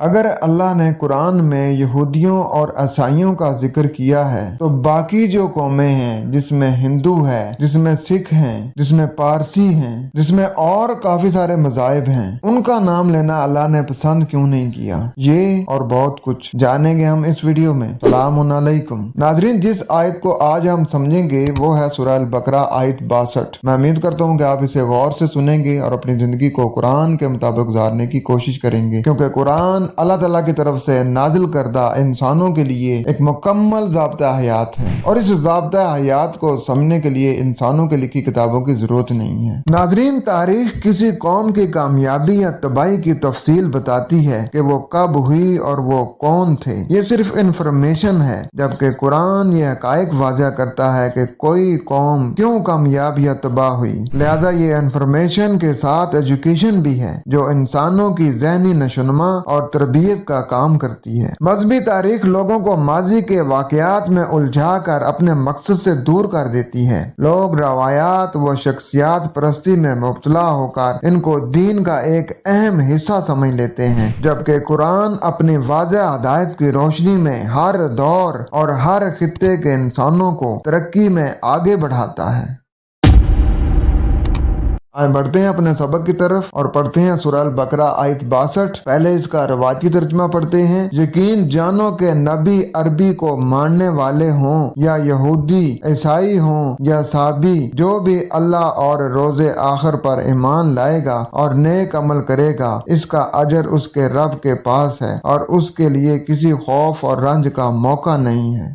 اگر اللہ نے قرآن میں یہودیوں اور عیسائیوں کا ذکر کیا ہے تو باقی جو قومیں ہیں، جس میں ہندو ہے، جس میں سکھ ہیں، جس میں پارسی ہیں، جس میں اور کافی سارے مذاہب ہیں، ان کا نام لینا اللہ نے پسند کیوں نہیں کیا؟ یہ اور بہت کچھ جانیں گے ہم اس ویڈیو میں۔ السلام علیکم ناظرین، جس آیت کو آج ہم سمجھیں گے وہ ہے سورہ البقرہ آیت 62۔ میں امید کرتا ہوں کہ آپ اسے غور سے سنیں گے اور اپنی زندگی کو قرآن کے مطابق گزارنے کی کوشش کریں گے، کیونکہ قرآن اللہ تعالیٰ کی طرف سے نازل کردہ انسانوں کے لیے ایک مکمل ضابطہ حیات ہے، اور اس ضابطہ حیات کو سمجھنے کے لیے انسانوں کے لکھی کتابوں کی ضرورت نہیں ہے۔ ناظرین، تاریخ کسی قوم کی کامیابی یا تباہی کی تفصیل بتاتی ہے کہ وہ کب ہوئی اور وہ کون تھے، یہ صرف انفارمیشن ہے، جبکہ قرآن یہ حقائق واضح کرتا ہے کہ کوئی قوم کیوں کامیاب یا تباہ ہوئی۔ لہٰذا یہ انفارمیشن کے ساتھ ایجوکیشن بھی ہے جو انسانوں کی ذہنی نشوونما اور تربیت کا کام کرتی ہے۔ مذہبی تاریخ لوگوں کو ماضی کے واقعات میں الجھا کر اپنے مقصد سے دور کر دیتی ہے۔ لوگ روایات و شخصیات پرستی میں مبتلا ہو کر ان کو دین کا ایک اہم حصہ سمجھ لیتے ہیں، جبکہ قرآن اپنی واضح ہدایت کی روشنی میں ہر دور اور ہر خطے کے انسانوں کو ترقی میں آگے بڑھاتا ہے۔ آئے بڑھتے ہیں اپنے سبق کی طرف اور پڑھتے ہیں سورہ البقرہ آیت 62۔ پہلے اس کا روایتی ترجمہ پڑھتے ہیں۔ یقین جانو کہ نبی عربی کو ماننے والے ہوں یا یہودی، عیسائی ہوں یا صابی، جو بھی اللہ اور روز آخر پر ایمان لائے گا اور نیک عمل کرے گا، اس کا اجر اس کے رب کے پاس ہے اور اس کے لیے کسی خوف اور رنج کا موقع نہیں ہے۔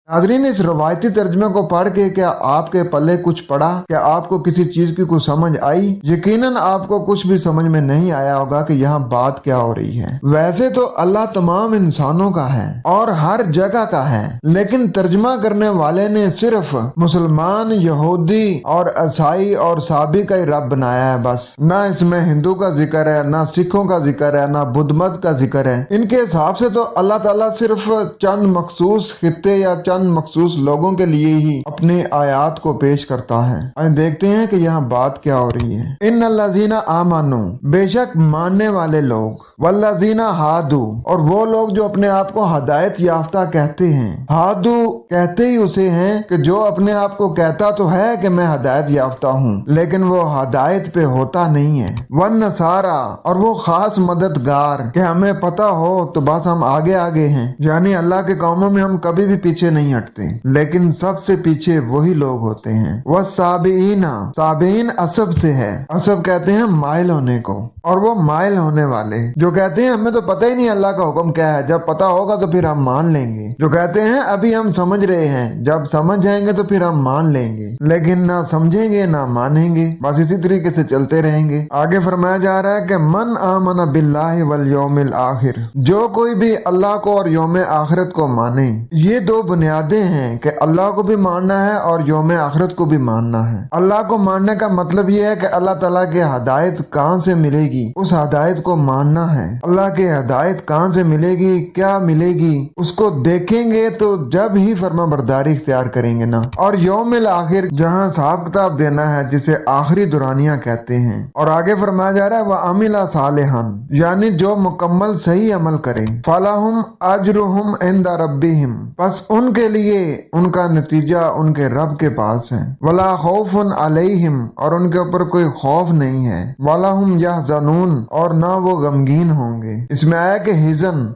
ناظرین، اس روایتی ترجمے کو پڑھ کے کیا آپ کے پلے کچھ پڑا؟ کیا آپ کو کسی چیز کی کوئی سمجھ آئی؟ یقیناً آپ کو کچھ بھی سمجھ میں نہیں آیا ہوگا کہ یہاں بات کیا ہو رہی ہے۔ ویسے تو اللہ تمام انسانوں کا ہے اور ہر جگہ کا ہے، لیکن ترجمہ کرنے والے نے صرف مسلمان، یہودی اور عیسائی اور صابی کا ہی رب بنایا ہے بس۔ نہ اس میں ہندو کا ذکر ہے، نہ سکھوں کا ذکر ہے، نہ بدھ مت کا ذکر ہے۔ ان کے حساب سے تو اللہ تعالیٰ صرف چند مخصوص خطے یا چند مخصوص لوگوں کے لیے ہی اپنے آیات کو پیش کرتا ہے۔ آئیں دیکھتے ہیں کہ یہاں بات کیا ہو رہی ہے۔ ان الذین آمنوا، بے شک ماننے والے لوگ، والذین ہادو، اور وہ لوگ جو اپنے آپ کو ہدایت یافتہ کہتے ہیں۔ ہادو کہتے ہی اسے ہیں کہ جو اپنے آپ کو کہتا تو ہے کہ میں ہدایت یافتہ ہوں، لیکن وہ ہدایت پہ ہوتا نہیں ہے۔ والنصارا، اور وہ خاص مددگار کہ ہمیں پتہ ہو تو بس ہم آگے آگے ہیں، یعنی اللہ کے کاموں میں ہم کبھی بھی پیچھے نہیں ہٹتے، لیکن سب سے پیچھے وہی لوگ ہوتے ہیں۔ والسابئین، سابئین عصب سے ہے، عصب کہتے ہیں مائل ہونے کو، اور وہ مائل ہونے والے جو کہتے ہیں ہمیں تو پتہ ہی نہیں اللہ کا حکم کیا ہے، جب پتہ ہوگا تو پھر ہم مان لیں گے، جو کہتے ہیں ابھی ہم سمجھ رہے ہیں، جب سمجھ جائیں گے تو پھر ہم مان لیں گے، لیکن نہ سمجھیں گے نہ مانیں گے، بس اسی طریقے سے چلتے رہیں گے۔ آگے فرمایا جا رہا ہے کہ من آمن باللہ والیوم الآخر، جو کوئی بھی اللہ کو اور یوم آخرت کو مانے۔ یہ دو بنیادیں ہیں کہ اللہ کو بھی ماننا ہے اور یوم آخرت کو بھی ماننا ہے۔ اللہ کو ماننے کا مطلب یہ ہے کہ اللہ تعالیٰ کی ہدایت کہاں سے ملے گی، اس ہدایت کو ماننا ہے۔ اللہ کی ہدایت کہاں سے ملے گی، کیا ملے گی، اس کو دیکھیں گے تو جب ہی فرما برداری اختیار کریں گے نا۔ اور یوم الآخر، جہاں حساب کتاب دینا ہے، جسے آخری دورانیہ کہتے ہیں۔ اور آگے فرمایا جا رہا ہے وَعَمِلَ صَالِحًا، یعنی جو مکمل صحیح عمل کرے، فَلَهُمْ أَجْرُهُمْ عِنْدَ رَبِّهِمْ، بس ان کے لیے ان کا نتیجہ ان کے رب کے پاس ہے۔ وَلَا خَوْفٌ عَلَيْهِمْ، اور ان کے اوپر کوئی خوف نہیں ہے۔ وَلَا هُمْ يَحْزَنُونَ، اور نہ وہ غمگین ہوں گے۔ اس میں آیا کہ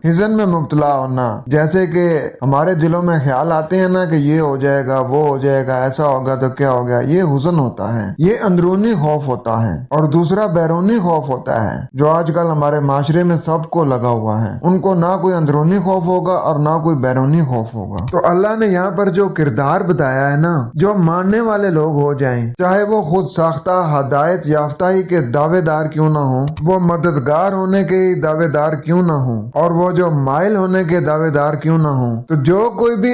حزن میں مبتلا ہونا، جیسے کہ ہمارے دلوں میں خیال آتے ہیں نا کہ یہ ہو جائے گا، وہ ہو جائے گا، ایسا ہوگا تو کیا ہوگا، یہ حزن ہوتا ہے، یہ اندرونی خوف ہوتا ہے۔ اور دوسرا بیرونی خوف ہوتا ہے، جو آج کل ہمارے معاشرے میں سب کو لگا ہوا ہے۔ ان کو نہ کوئی اندرونی خوف ہوگا اور نہ کوئی بیرونی خوف ہوگا۔ تو اللہ نے یہاں پر جو کردار بتایا ہے نا، جو ماننے والے لوگ ہو جائیں، چاہے وہ خود ساختہ ہدایت یافتہ ہی کے دعوے دار کیوں نہ ہوں، وہ مددگار ہونے کے دعوے دار کیوں نہ ہوں، اور وہ جو مائل ہونے کے دعوے دار کیوں نہ ہوں، تو جو کوئی بھی